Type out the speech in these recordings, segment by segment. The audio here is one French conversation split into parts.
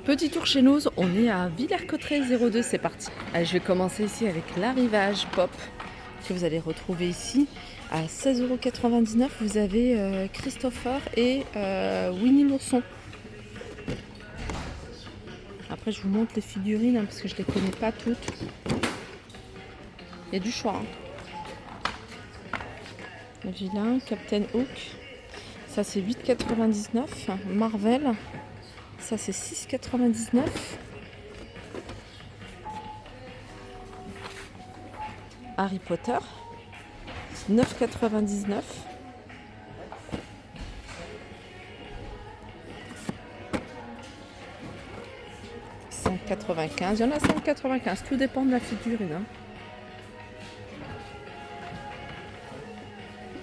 Petit tour chez nous, on est à Villers-Cotterêts 02, c'est parti. Allez, je vais commencer ici avec l'arrivage pop que vous allez retrouver ici. À 16,99 €, vous avez Christopher et Winnie l'ourson. Après, je vous montre les figurines parce que je ne les connais pas toutes. Il y a du choix. Le vilain, Captain Hook. Ça, c'est 8,99 €. Marvel. Ça, c'est 6,99 €. Harry Potter. 9,99 €. Il y en a 195, tout dépend de la figurine.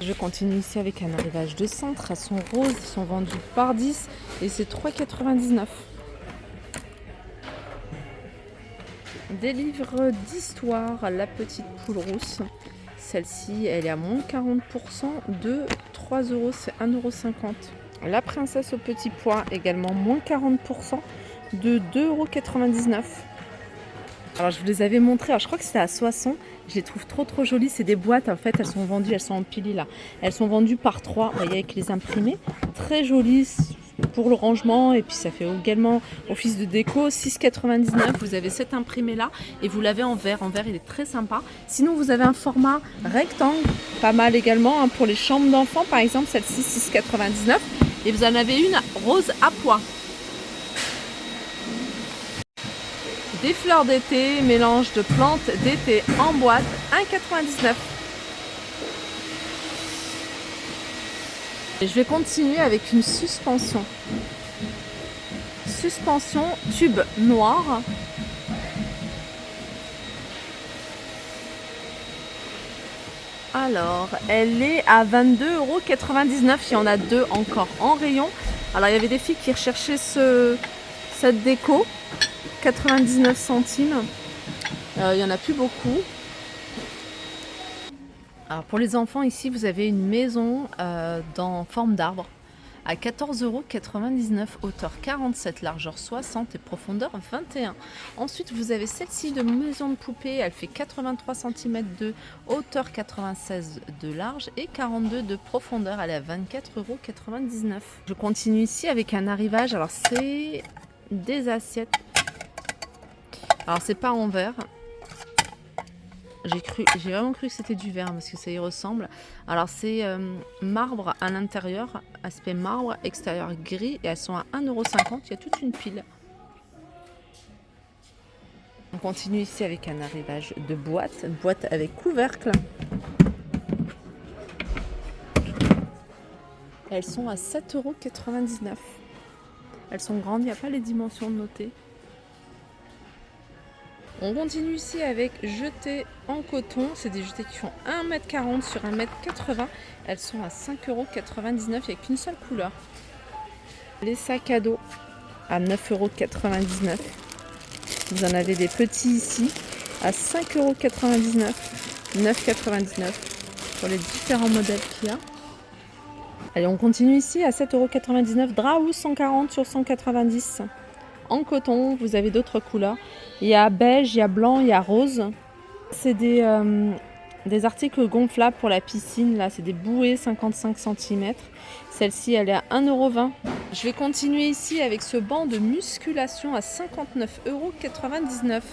Je continue ici avec un arrivage de cintres. Elles sont roses, ils sont vendus par 10 et c'est 3,99 €. Des livres d'histoire, la petite poule rousse. Celle-ci, elle est à moins 40% de 3 €, c'est 1,50 €. La princesse au petit pois, également moins 40% de 2,99 €. Alors je vous les avais montrées, alors je crois que c'était à Soissons. Je les trouve trop jolies, c'est des boîtes en fait, elles sont vendues, elles sont empilées là. Elles sont vendues par 3, vous voyez, avec les imprimés. Très jolies pour le rangement et puis ça fait également office de déco. 6,99 €, vous avez cet imprimé là et vous l'avez en verre. En verre, il est très sympa. Sinon vous avez un format rectangle, pas mal également pour les chambres d'enfants par exemple, celle-ci 6,99 € et vous en avez une rose à pois. Des fleurs d'été, mélange de plantes d'été en boîte, 1,99 €. Et je vais continuer avec une suspension. Suspension tube noir. Alors, elle est à 22,99 €. Il y en a deux encore en rayon. Alors, il y avait des filles qui recherchaient cette déco. 99 centimes. Il n'y en a plus beaucoup. Alors pour les enfants, ici, vous avez une maison dans forme d'arbre à 14,99 €, hauteur 47, largeur 60 et profondeur 21. Ensuite, vous avez celle-ci de maison de poupée. Elle fait 83 cm de hauteur, 96 de large et 42 de profondeur. Elle est à 24,99 €. Je continue ici avec un arrivage. Alors c'est des assiettes. Alors c'est pas en verre. J'ai vraiment cru que c'était du verre parce que ça y ressemble. Alors c'est marbre à l'intérieur, aspect marbre, extérieur gris et elles sont à 1,50 €. Il y a toute une pile. On continue ici avec un arrivage de boîte, une boîte avec couvercle. Elles sont à 7,99 €. Elles sont grandes, il n'y a pas les dimensions notées. On continue ici avec jetés en coton. C'est des jetés qui font 1,40 m sur 1,80 m. Elles sont à 5,99 € avec une seule couleur. Les sacs à dos à 9,99 €. Vous en avez des petits ici à 5,99 €, 9,99 € pour les différents modèles qu'il y a. Allez, on continue ici à 7,99 €. Draou 140 sur 190. En coton, vous avez d'autres couleurs. Il y a beige, il y a blanc, il y a rose. C'est des articles gonflables pour la piscine. Là, c'est des bouées 55 cm. Celle-ci, elle est à 1,20 €. Je vais continuer ici avec ce banc de musculation à 59,99 €.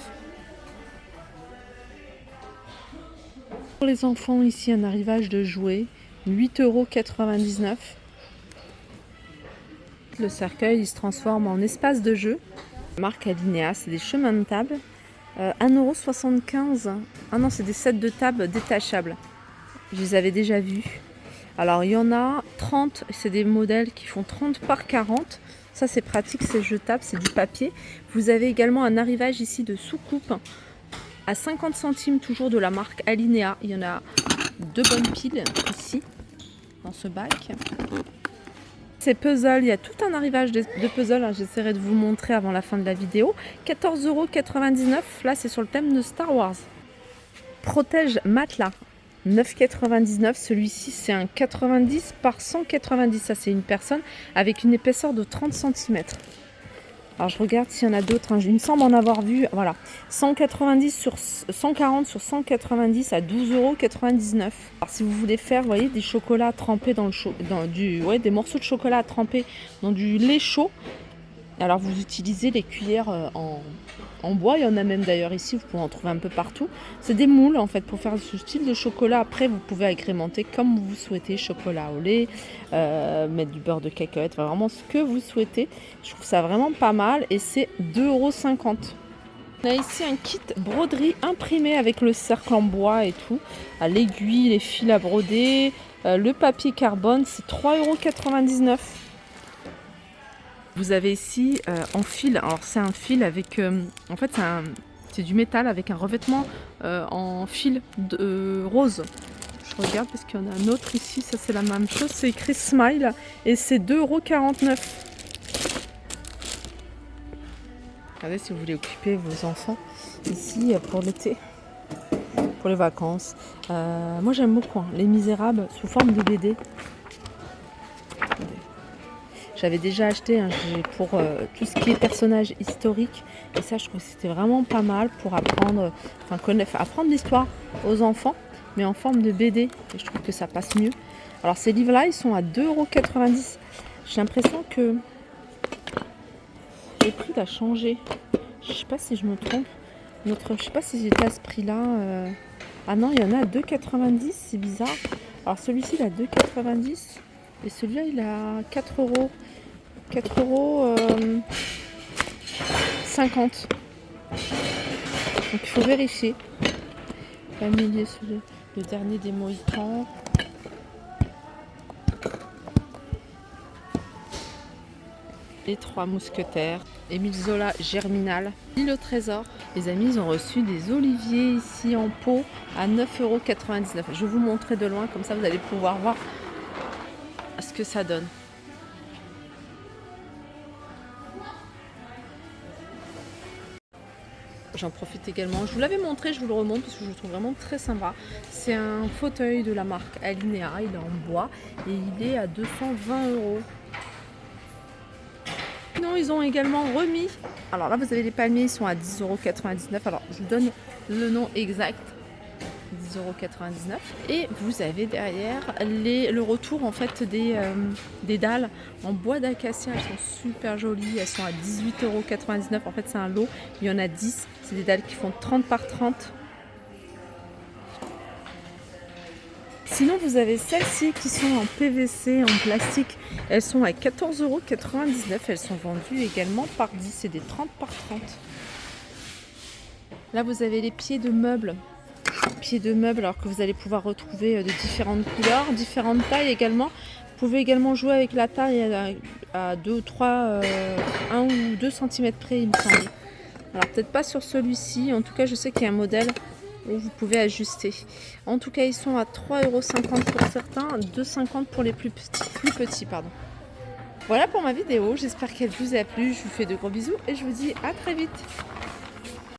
Pour les enfants, ici, un arrivage de jouets, 8,99 €. Le cercueil, il se transforme en espace de jeu. Marque Alinéa, c'est des chemins de table. 1,75 €. Ah non, c'est des sets de table détachables. Je les avais déjà vus. Alors, il y en a 30. C'est des modèles qui font 30 par 40. Ça, c'est pratique, c'est jetable, c'est du papier. Vous avez également un arrivage ici de soucoupe à 50 centimes, toujours de la marque Alinéa. Il y en a deux bonnes piles ici, dans ce bac. Ces puzzles, il y a tout un arrivage de puzzles, j'essaierai de vous montrer avant la fin de la vidéo. 14,99 €, là c'est sur le thème de Star Wars. Protège matelas, 9,99 €, celui-ci c'est un 90 par 190, ça c'est une personne avec une épaisseur de 30 cm. Alors je regarde s'il y en a d'autres, hein. Il me semble en avoir vu, voilà, 190 sur 140 sur 190 à 12,99 €. Alors si vous voulez faire, vous voyez, des chocolats trempés dans des morceaux de chocolat trempés dans du lait chaud, alors vous utilisez les cuillères en bois, il y en a même d'ailleurs ici, vous pouvez en trouver un peu partout. C'est des moules en fait pour faire ce style de chocolat. Après vous pouvez agrémenter comme vous souhaitez, chocolat au lait, mettre du beurre de cacahuète, enfin, vraiment ce que vous souhaitez. Je trouve ça vraiment pas mal et c'est 2,50 €. On a ici un kit broderie imprimé avec le cercle en bois et tout, l'aiguille, les fils à broder, le papier carbone, c'est 3,99 €. Vous avez ici en fil, alors c'est un fil avec, en fait c'est du métal avec un revêtement en fil rose. Je regarde parce qu'il y en a un autre ici, ça c'est la même chose, c'est écrit Smile et c'est 2,49 €. Regardez si vous voulez occuper vos enfants ici pour l'été, pour les vacances. Moi j'aime beaucoup Les Misérables sous forme de BD. J'avais déjà acheté pour tout ce qui est personnages historiques. Et ça, je trouve que c'était vraiment pas mal pour apprendre, apprendre l'histoire aux enfants, mais en forme de BD. Et je trouve que ça passe mieux. Alors ces livres-là, ils sont à 2,90 €. J'ai l'impression que le prix a changé. Je sais pas si je me trompe. Je sais pas si j'étais à ce prix-là. Ah non, il y en a à 2,90 €, c'est bizarre. Alors celui-ci, il est à 2,90 € et celui-là, il est à 4 €. 4,50 €. Donc il faut vérifier. Familier, le dernier des Mohicans. Les Trois Mousquetaires. Émile Zola, Germinal. L'île au trésor. Les amis, ils ont reçu des oliviers ici en pot à 9,99 €. Je vais vous montrer de loin, comme ça vous allez pouvoir voir ce que ça donne. J'en profite également, je vous l'avais montré, je vous le remonte parce que je le trouve vraiment très sympa. C'est un fauteuil de la marque Alinea, il est en bois et il est à 220 €. Sinon, ils ont également remis, alors là vous avez les palmiers, ils sont à 10,99 €. Alors je vous donne le nom exact, 10,99 €. Et vous avez derrière le retour en fait des dalles en bois d'acacia. Elles sont super jolies, elles sont à 18,99 €. En fait c'est un lot, il y en a 10. C'est des dalles qui font 30 par 30. Sinon vous avez celles-ci qui sont en PVC, en plastique. Elles sont à 14,99 €. Elles sont vendues également par 10. C'est des 30 par 30. Là vous avez les pieds de meubles. Alors que vous allez pouvoir retrouver de différentes couleurs, différentes tailles également. Vous pouvez également jouer avec la taille à 2, 3, 1 ou 2 cm près, il me semble. Alors peut-être pas sur celui-ci, en tout cas je sais qu'il y a un modèle où vous pouvez ajuster. En tout cas ils sont à 3,50 € pour certains, 2,50 € pour les plus petits. Voilà pour ma vidéo, j'espère qu'elle vous a plu, je vous fais de gros bisous et je vous dis à très vite.